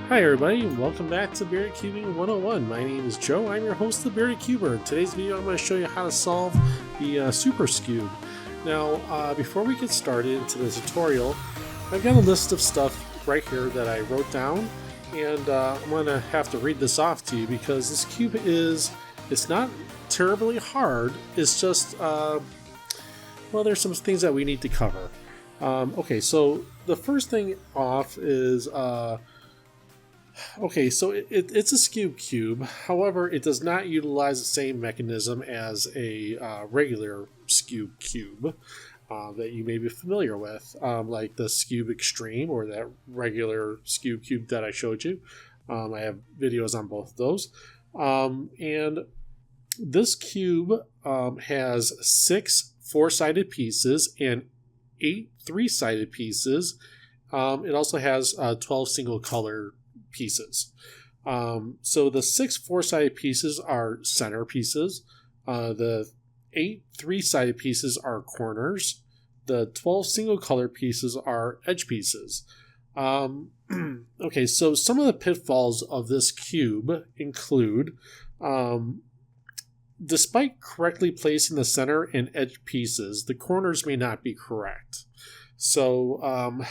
Hi everybody, and welcome back to BeardedCubing101. My name is Joe, I'm your host, the Bearded Cuber. In today's video I'm going to show you how to solve the Super Skewb. Now, before we get started into the tutorial, I've got a list of stuff right here that I wrote down, and I'm going to have to read this off to you because this cube it's not terribly hard, it's just, well, there's some things that we need to cover. Okay, so the first thing off is, okay, so it's a Skewb cube. However, it does not utilize the same mechanism as a regular Skewb cube that you may be familiar with, like the Skewb Extreme or that regular Skewb cube that I showed you. I have videos on both of those. And this cube has 6 4-sided pieces and 8 3-sided pieces. It also has 12 single color pieces. So the 6 4-sided pieces are center pieces. The 8 3-sided pieces are corners. The 12 single color pieces are edge pieces. Okay, so some of the pitfalls of this cube include, despite correctly placing the center and edge pieces, the corners may not be correct. So,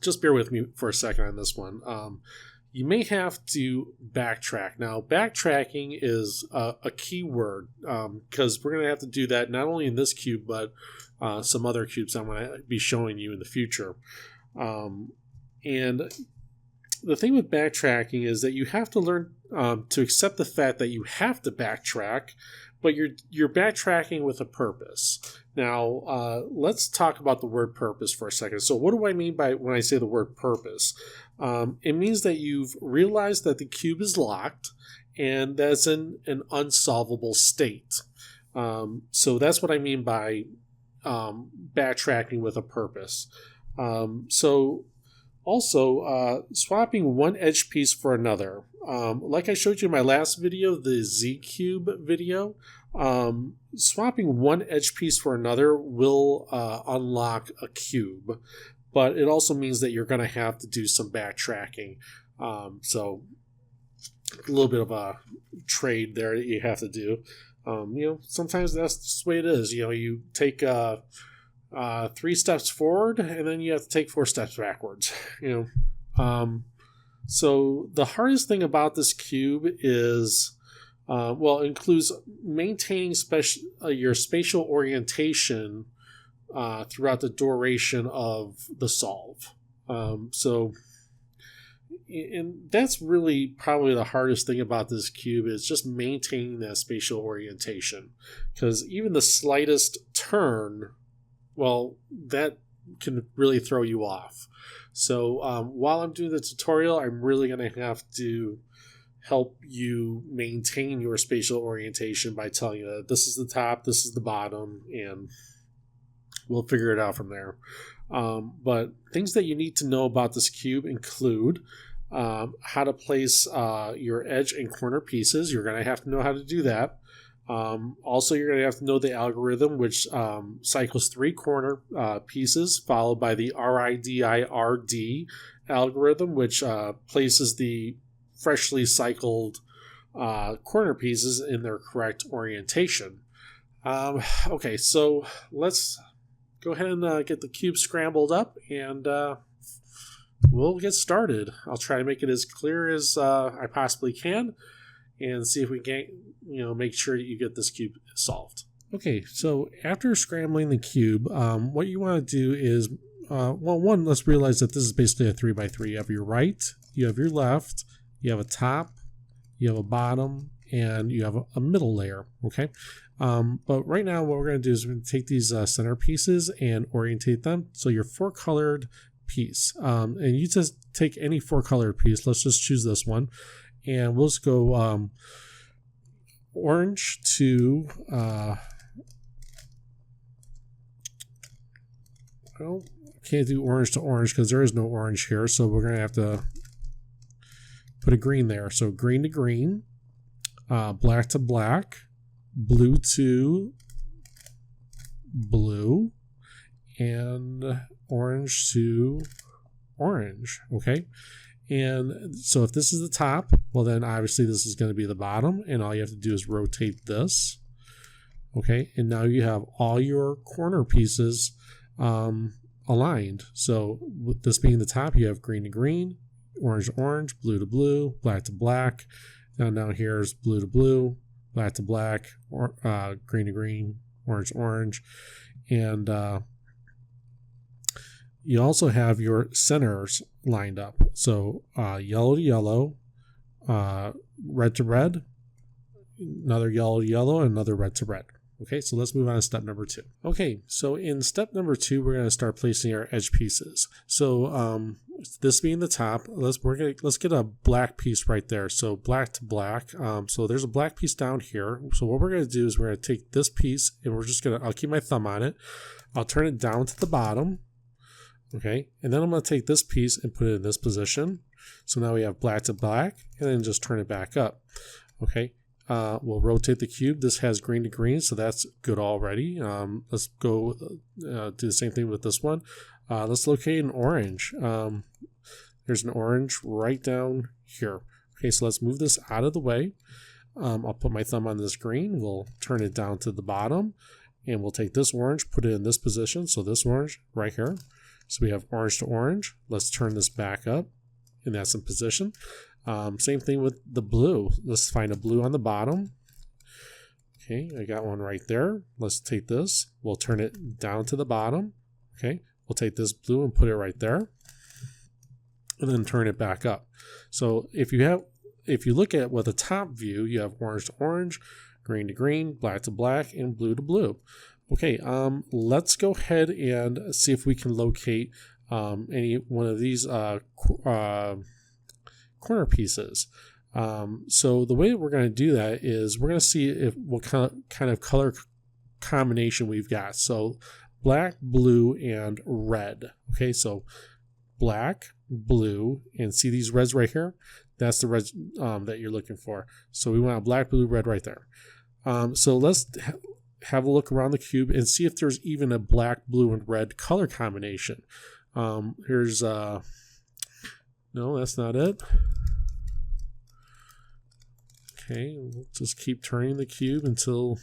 just bear with me for a second on this one. You may have to backtrack. Now, backtracking is a key word because we're going to have to do that not only in this cube, but some other cubes I'm going to be showing you in the future. And the thing with backtracking is that you have to learn to accept the fact that you have to backtrack, but you're backtracking with a purpose. Now, let's talk about the word purpose for a second. So what do I mean by when I say the word purpose? It means that you've realized that the cube is locked and that's in an unsolvable state. So that's what I mean by backtracking with a purpose. So also, swapping one edge piece for another. Like I showed you in my last video, the Z cube video, swapping one edge piece for another will unlock a cube, but it also means that you're going to have to do some backtracking. So a little bit of a trade there that you have to do. Sometimes that's just the way it is. You take 3 steps forward and then you have to take 4 steps backwards. So the hardest thing about this cube is, includes maintaining your spatial orientation throughout the duration of the solve. And that's really probably the hardest thing about this cube is just maintaining that spatial orientation, because even the slightest turn, well, that can really throw you off. So while I'm doing the tutorial, I'm really going to have to help you maintain your spatial orientation by telling you that this is the top, this is the bottom, and we'll figure it out from there. But things that you need to know about this cube include how to place your edge and corner pieces. You're going to have to know how to do that. Also, you're going to have to know the algorithm, which cycles 3 corner pieces, followed by the RIDIRD algorithm, which places the freshly cycled corner pieces in their correct orientation. Okay, so let's go ahead and get the cube scrambled up, and we'll get started. I'll try to make it as clear as I possibly can, and see if we can, make sure that you get this cube solved. Okay, so after scrambling the cube, what you want to do is, one, let's realize that this is basically a 3x3. You have your right, you have your left, you have a top, you have a bottom, and you have a middle layer, okay? But right now what we're going to do is we're going to take these center pieces and orientate them. So your 4-colored piece, and you just take any 4-colored piece. Let's just choose this one. And we'll just go orange to, can't do orange to orange because there is no orange here. So we're going to have to put a green there. So green to green, black to black, blue to blue, and orange to orange. Okay, and so if this is the top, well then obviously this is going to be the bottom, and all you have to do is rotate this. Okay, and now you have all your corner pieces aligned. So with this being the top, you have green to green, orange to orange, blue to blue, black to black. Now here's blue to blue, black to black, or, green to green, orange to orange. And you also have your centers lined up. So yellow to yellow, red to red, another yellow to yellow, and another red to red. Okay, so let's move on to step number 2. Okay, so in step number 2, we're going to start placing our edge pieces. So this being the top, let's get a black piece right there. So black to black. So there's a black piece down here. So what we're going to do is we're going to take this piece, and I'll keep my thumb on it. I'll turn it down to the bottom. Okay, and then I'm going to take this piece and put it in this position. So now we have black to black, and then just turn it back up. Okay. We'll rotate the cube. This has green to green, so that's good already. Let's go do the same thing with this one. Let's locate an orange. There's an orange right down here. Okay, so let's move this out of the way. I'll put my thumb on this green. We'll turn it down to the bottom, and we'll take this orange, put it in this position. So this orange right here. So we have orange to orange. Let's turn this back up, and that's in position. Same thing with the blue. Let's find a blue on the bottom. Okay, I got one right there. Let's take this. We'll turn it down to the bottom. Okay, we'll take this blue and put it right there, and then turn it back up. So if you look at with a top view, you have orange to orange, green to green, black to black, and blue to blue. Okay, let's go ahead and see if we can locate any one of these corner pieces. So the way that we're going to do that is we're going to see what kind of color combination we've got. So black, blue, and red. Okay, so black, blue, and see these reds right here? That's the reds that you're looking for. So we want black, blue, red right there. So let's have a look around the cube and see if there's even a black, blue, and red color combination. Here's no, that's not it. Okay, we'll just keep turning the cube until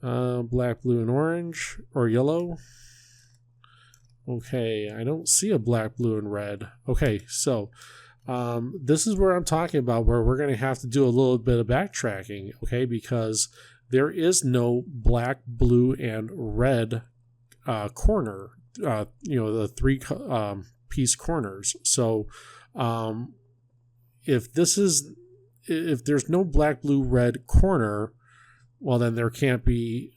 black, blue, and orange, or yellow. Okay, I don't see a black, blue, and red. Okay, so this is where I'm talking about where we're going to have to do a little bit of backtracking, okay, because there is no black, blue, and red corner. The 3 piece corners. So if there's no black, blue, red corner, well then this can't be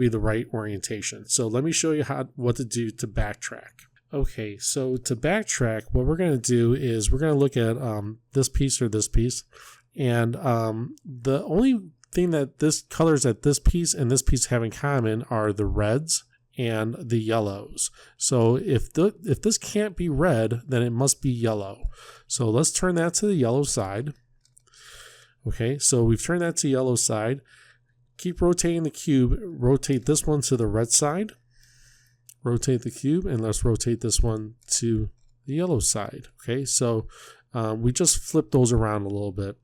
the right orientation. So let me show you what to do to backtrack. Okay, so to backtrack, what we're going to do is we're going to look at this piece or this piece, and the only thing that this colors that this piece and this piece have in common are the reds and the yellows. So if this can't be red, then it must be yellow. So let's turn that to the yellow side. Okay, so we've turned that to yellow side. Keep rotating the cube. Rotate this one to the red side. Rotate the cube, and let's rotate this one to the yellow side. Okay, so we just flip those around a little bit.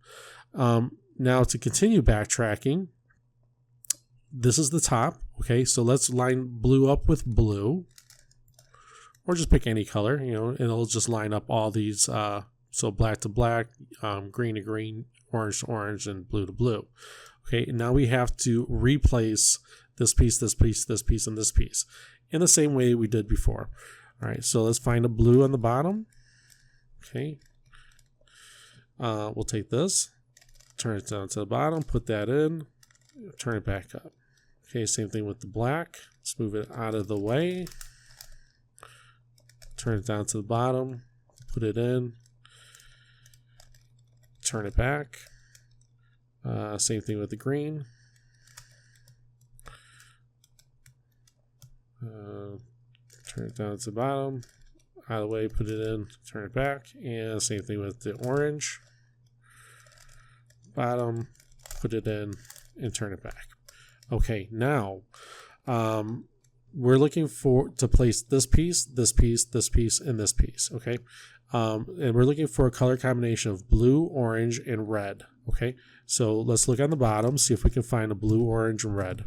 Now to continue backtracking, this is the top. Okay, so let's line blue up with blue, or just pick any color, and it'll just line up all these. So black to black, green to green, orange to orange, and blue to blue. Okay, and now we have to replace this piece, this piece, this piece, and this piece in the same way we did before. All right, so let's find a blue on the bottom. Okay, we'll take this, turn it down to the bottom, put that in, turn it back up. Okay, same thing with the black. Let's move it out of the way. Turn it down to the bottom, put it in, turn it back. Same thing with the green. Turn it down to the bottom, out of the way, put it in, turn it back. And same thing with the orange. Bottom, put it in, and turn it back. Okay, now we're looking to place this piece, this piece, this piece, and this piece, okay? And we're looking for a color combination of blue, orange, and red, okay? So let's look on the bottom, see if we can find a blue, orange, and red.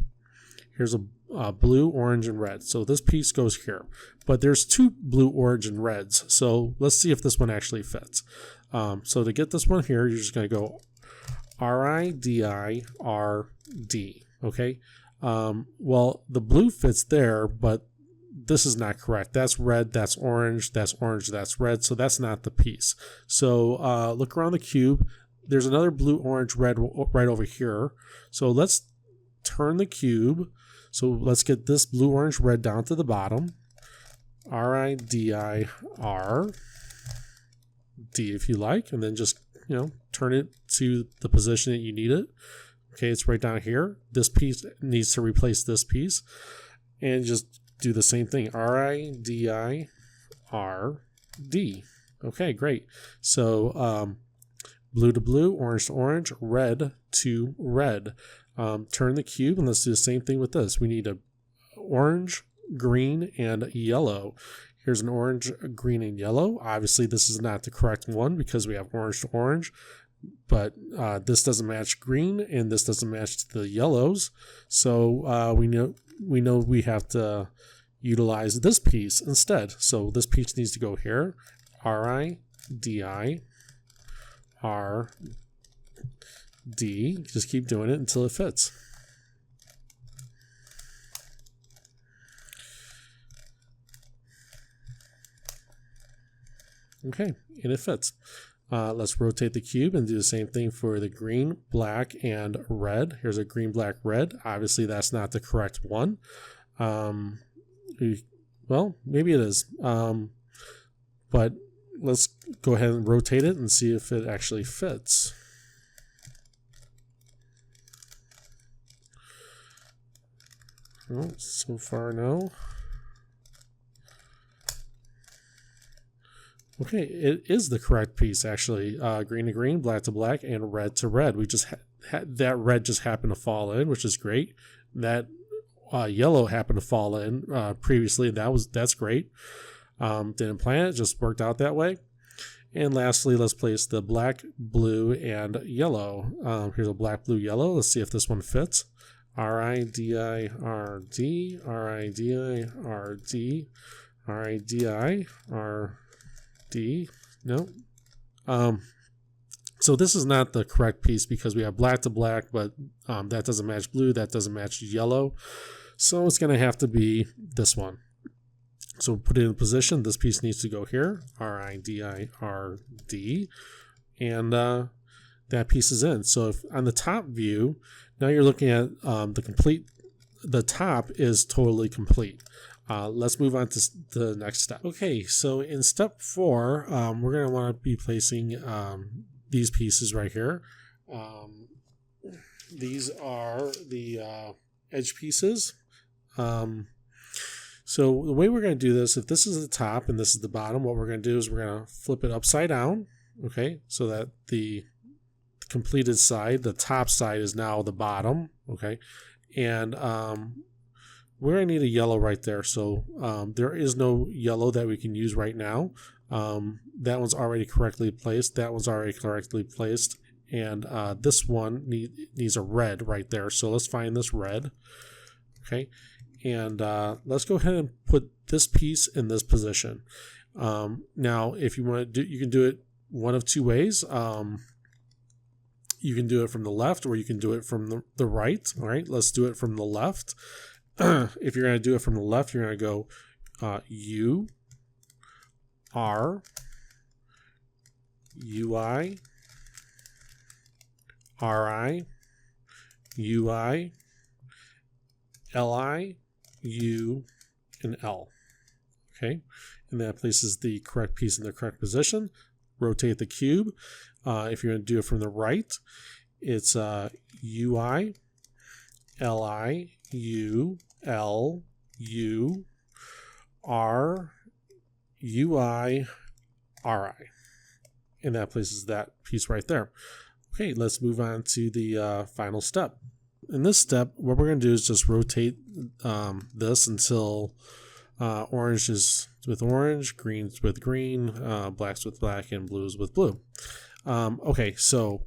Here's a blue, orange, and red. So this piece goes here. But there's two blue, orange, and reds. So let's see if this one actually fits. So to get this one here, you're just going to go R-I-D-I-R-D, okay? Well, the blue fits there, but this is not correct. That's red, that's orange, that's red, so that's not the piece. So look around the cube. There's another blue, orange, red right over here. So let's turn the cube. So let's get this blue, orange, red down to the bottom. R-I-D-I-R-D if you like, and then just, turn it to the position that you need it. Okay, it's right down here. This piece needs to replace this piece. And just do the same thing. R-I-D-I-R-D. Okay, great. So blue to blue, orange to orange, red to red. Turn the cube, and let's do the same thing with this. We need a orange, green, and yellow. Here's an orange, green, and yellow. Obviously, this is not the correct one because we have orange to orange, but this doesn't match green, and this doesn't match the yellows. So we know we have to utilize this piece instead. So this piece needs to go here. R-I-D-I-R-D. Just keep doing it until it fits. Okay, and it fits. Let's rotate the cube and do the same thing for the green, black, and red. Here's a green, black, red. Obviously, that's not the correct one. Well, maybe it is. But let's go ahead and rotate it and see if it actually fits. Oh, so far, no. Okay, it is the correct piece, actually. Green to green, black to black, and red to red. We just had that red just happened to fall in, which is great. That yellow happened to fall in previously. That's great. Didn't plan it, just worked out that way. And lastly, let's place the black, blue, and yellow. Here's a black, blue, yellow. Let's see if this one fits. R-I-D-I-R-D, R-I-D-I-R-D, R-I-D-I-R-D. No. So this is not the correct piece because we have black to black, but that doesn't match blue, that doesn't match yellow. So it's going to have to be this one. So put it in position. This piece needs to go here, R-I-D-I-R-D, and that piece is in. So if on the top view, now you're looking at the top is totally complete. Let's move on to the next step. Okay, so in step 4, we're going to want to be placing these pieces right here. These are the edge pieces. So the way we're going to do this, if this is the top and this is the bottom, what we're going to do is we're going to flip it upside down, okay, so that the completed side, the top side, is now the bottom, okay, and we're going to need a yellow right there. So there is no yellow that we can use right now. That one's already correctly placed. That one's already correctly placed. And this one needs a red right there. So let's find this red. Okay. And let's go ahead and put this piece in this position. Now, if you want to do, you can do it one of two ways. You can do it from the left, or you can do it from the right. All right. Let's do it from the left. If you're going to do it from the left, you're going to go U, R, UI, RI, UI, LI, U, and L. Okay, and that places the correct piece in the correct position. Rotate the cube. If you're going to do it from the right, it's UI, LI, U, L, U, R, UI, RI. And that places that piece right there. Okay, let's move on to the final step. in this step, what we're going to do is just rotate this until orange is with orange, green's with green, black's with black, and blue's with blue. Okay, so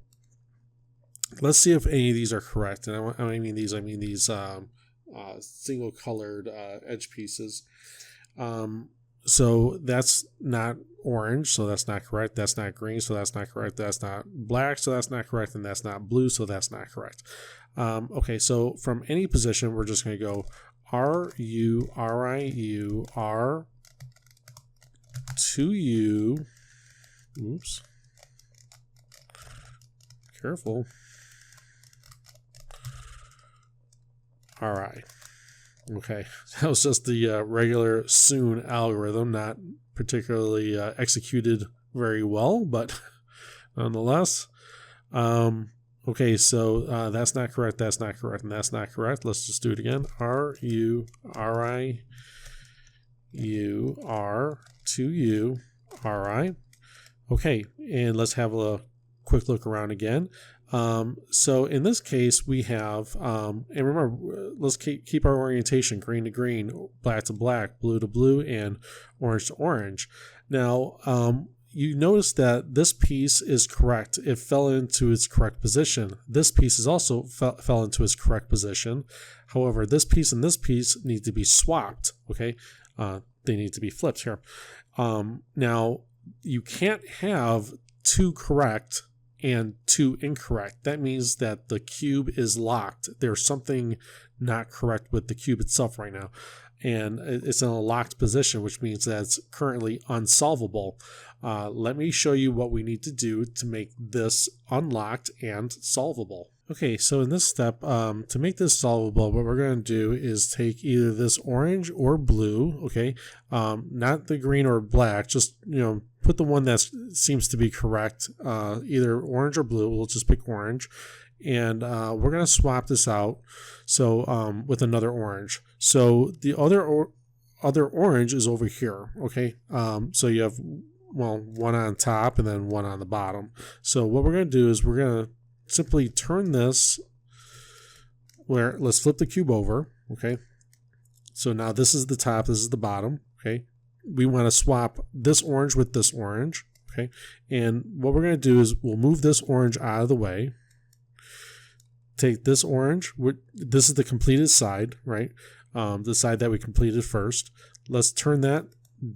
let's see if any of these are correct. And I mean these single colored edge pieces. So that's not orange, so that's not correct. That's not green, so that's not correct. That's not black, so that's not correct. And that's not blue, so that's not correct. Okay, so from any position, we're just going to go R, U, R, I, U, R, 2U. Oops. Careful. RI. Okay, that was just the regular soon algorithm, not particularly executed very well, but nonetheless. Okay, so that's not correct, that's not correct, and that's not correct. Let's just do it again. R, U, R, I, U, R, 2U, R, I. Okay, and let's have a quick look around again. So in this case, we have, and remember, let's keep our orientation green to green, black to black, blue to blue, and orange to orange. Now, you notice that this piece is correct. It fell into its correct position. This piece is also fell into its correct position. However, this piece and this piece need to be swapped. Okay, they need to be flipped here. Now, you can't have two correct and two incorrect. That means that the cube is locked. There's something not correct with the cube itself right now, and it's in a locked position, which means that it's currently unsolvable. Let me show you what we need to do to make this unlocked and solvable. Okay, so in this step, to make this solvable, what we're going to do is take either this orange or blue, okay, not the green or black, just, put the one that seems to be correct, either orange or blue. We'll just pick orange, and we're going to swap this out, so with another orange. So the other orange is over here, okay, so you have, one on top and then one on the bottom. So what we're going to do is we're going to simply turn this let's flip the cube over, okay? So now this is the top, this is the bottom, okay? We want to swap this orange with this orange, okay? And what we're going to do is we'll move this orange out of the way. Take this orange, this is the completed side, right? The side that we completed first. Let's turn that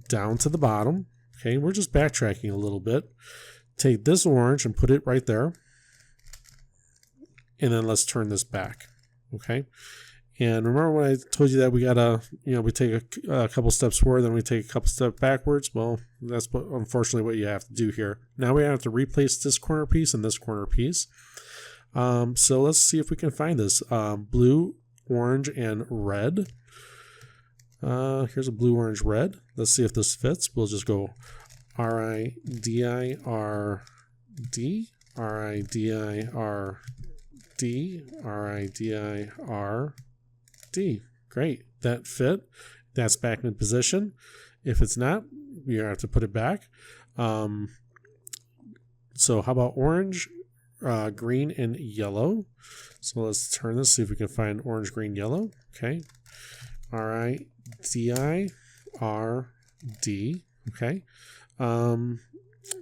down to the bottom, okay? We're just backtracking a little bit. Take this orange and put it right there. And then let's turn this back, okay? And remember when I told you that we gotta, we take a couple steps forward, then we take a couple steps backwards? Well, that's unfortunately what you have to do here. Now we have to replace this corner piece and this corner piece. So let's see if we can find this. Blue, orange, and red. Here's a blue, orange, red. Let's see if this fits. We'll just go R-I-D-I-R-D, R-I-D-I-R-D, R-I-D-I-R-D. Great, that fit. That's back in position. If it's not, we have to put it back. So how about orange, green, and yellow? So let's turn this, see if we can find orange, green, yellow. Okay, R-I-D-I-R-D. Okay.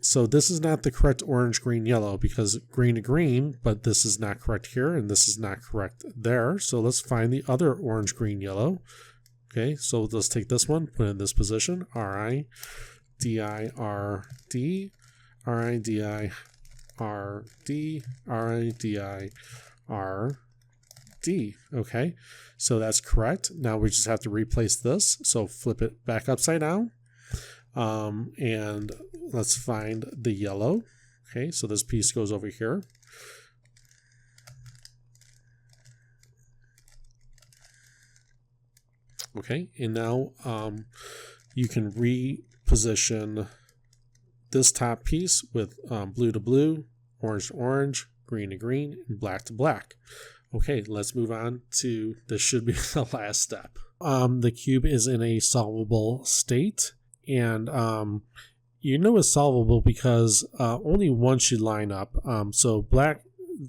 So this is not the correct orange, green, yellow, because green to green, but this is not correct here, and this is not correct there. So let's find the other orange, green, yellow. Okay, so let's take this one, put it in this position, R-I-D-I-R-D, R-I-D-I-R-D, R-I-D-I-R-D. Okay, so that's correct. Now we just have to replace this, so flip it back upside down. And let's find the yellow. Okay, so this piece goes over here. Okay, and now you can reposition this top piece with blue to blue, orange to orange, green to green, and black to black. Okay, let's move on to, this should be the last step. The cube is in a solvable state. And it's solvable because only one should line up. So black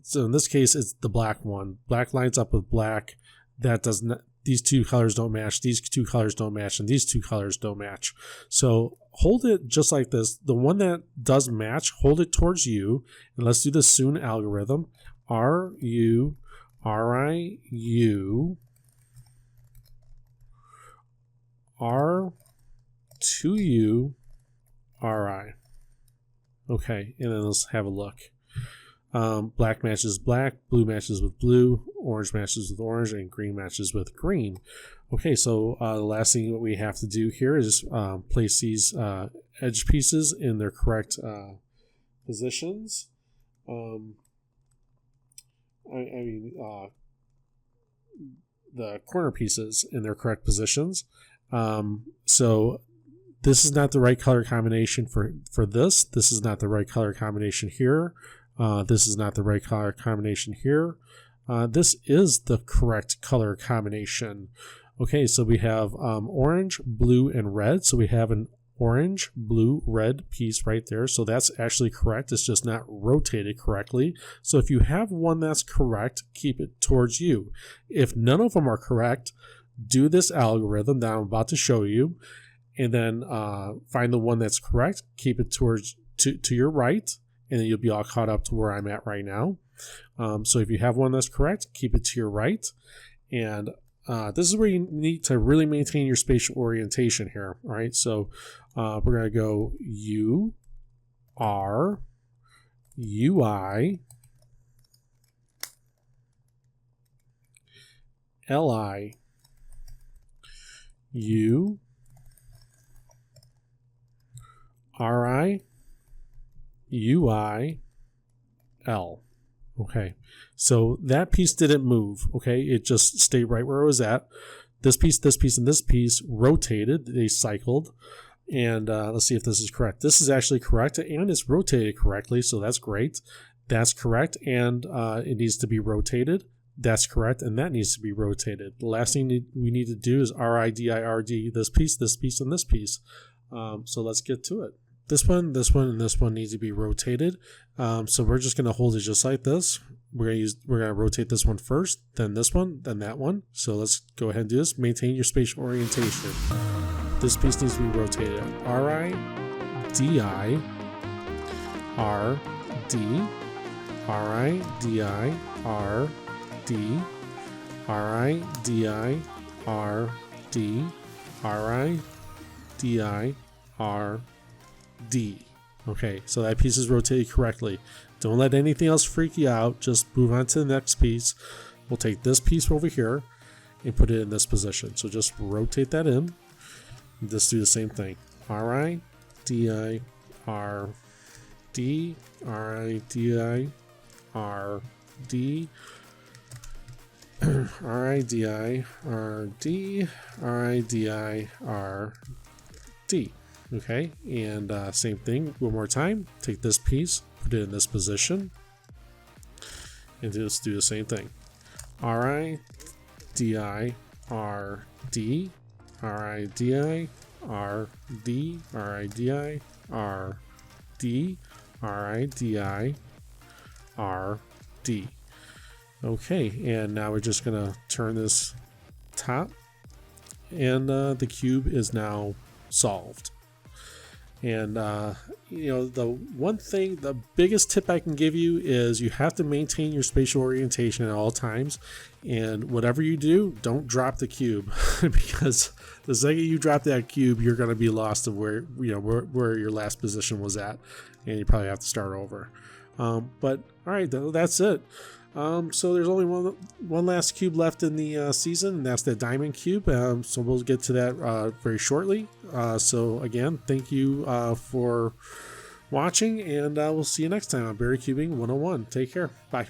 so in this case, it's the black one. Black lines up with black. That does not. These two colors don't match. These two colors don't match, and these two colors don't match. So hold it just like this. The one that does match, hold it towards you, and let's do the soon algorithm. R-U, R-I-U, R-2-U, R-I. Okay, and then let's have a look. Black matches black, blue matches with blue, orange matches with orange, and green matches with green. Okay, so the last thing that we have to do here is place these edge pieces in their correct positions. The corner pieces in their correct positions. So this is not the right color combination for this. This is not the right color combination here. This is not the right color combination here. This is the correct color combination. Okay, so we have orange, blue, and red. So we have an orange, blue, red piece right there. So that's actually correct. It's just not rotated correctly. So if you have one that's correct, keep it towards you. If none of them are correct, do this algorithm that I'm about to show you, and then find the one that's correct, keep it towards to your right, and then you'll be all caught up to where I'm at right now. So if you have one that's correct, keep it to your right. And this is where you need to really maintain your spatial orientation here. All right, so we're going to go U, R, U, I, L, I, U, R, I, U, I, L. Okay, so that piece didn't move. Okay, it just stayed right where it was at. This piece, and this piece rotated. They cycled. And let's see if this is correct. This is actually correct, and it's rotated correctly, so that's great. That's correct, and it needs to be rotated. That's correct, and that needs to be rotated. The last thing we need to do is RIDIRD, this piece, and this piece. So let's get to it. This one, and this one need to be rotated. So we're just going to hold it just like this. We're going to rotate this one first, then this one, then that one. So let's go ahead and do this. Maintain your spatial orientation. This piece needs to be rotated. RIDI, RD, RIDI, RD, RIDI, RD, RIDI, RD. Okay, so that piece is rotated correctly. Don't let anything else freak you out. Just move on to the next piece. We'll take this piece over here and put it in this position. So just rotate that in. Just do the same thing. RIDI, RD, RIDI, RD, RIDI, RD, RIDI, RD. Okay, and same thing one more time. Take this piece, put it in this position, and just do the same thing. RIDI, RD, RIDI, RD, RIDI, RD, RIDI, RD. Okay, and now we're just going to turn this top, and the cube is now solved. And the one thing, the biggest tip I can give you is you have to maintain your spatial orientation at all times, and whatever you do, don't drop the cube because the second you drop that cube, you're going to be lost of where your last position was at, and you probably have to start over. But all right, that's it. So there's only one last cube left in the season, and that's the diamond cube. So we'll get to that very shortly. So again, thank you for watching, and we'll see you next time on BeardedCubing101. Take care. Bye.